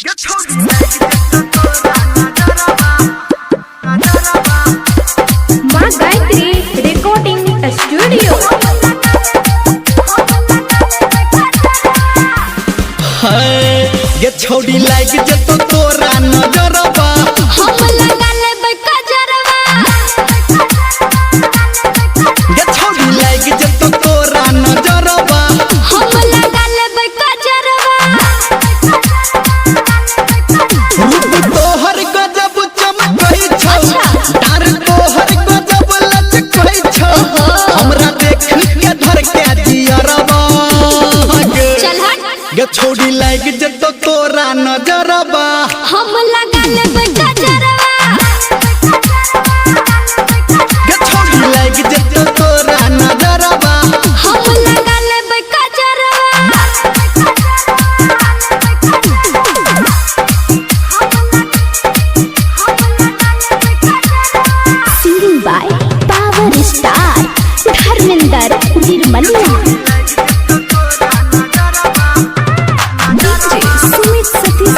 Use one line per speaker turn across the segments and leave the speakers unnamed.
माँ Gayatri recording studio.
ये छोड़ी लाइक जतो तोरा नजरबा
हम लगा लेबै कजरवा।
ये छोड़ी लाइक जतो तोरा नजरबा
हम लगा लेबै कजरवा।
रूप तोहर गजब चमकई छौ, डार तोहर गजब लचकई छौ, हमरा देख के धर के जियरबा
चल हट।
ये छोड़ी लाइक जतो तोरा नजरबा
हम लगा लेबै कजरवा।
ये छोड़ी लाइक जतो तोरा नजरबा
हम लगा लेबै कजरवा।
Singing by power star Dharmendra Nirmaliya. DJ Sumit Satish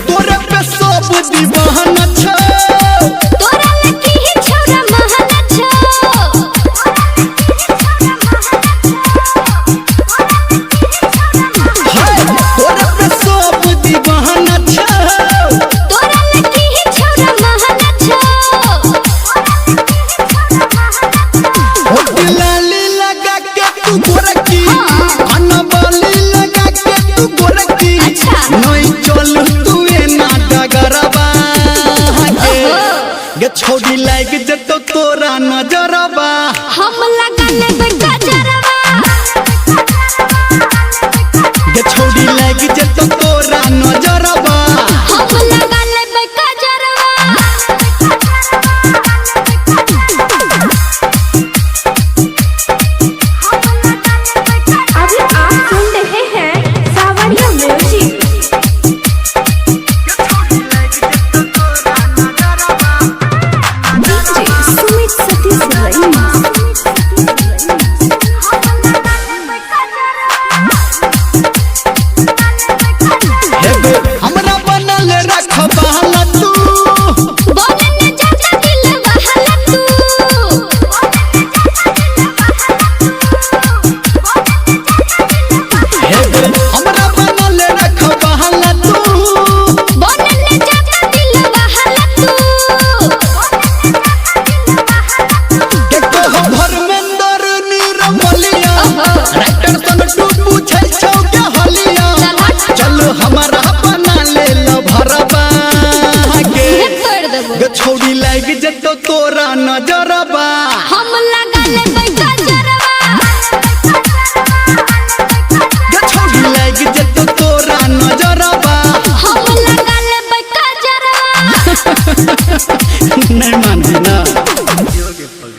तोरे पे सब दीवाना छौ,
तोरा लकी ही छौरा महल छौ।
तोरे पे सब दीवाना छौ,
तोरा लकी ही छौरा महल छौ।
होठ लाली लगा के तू गोरकी, अनबाली लगा के तू गोरकी,
अच्छा।
नहीं चल तू एना डगरबा गे छोड़ी लाइक जतो तोरा नजरबा
हम लगा लेबै कजरवा।
गे छोड़ी लाइक जतो तोरा नजरबा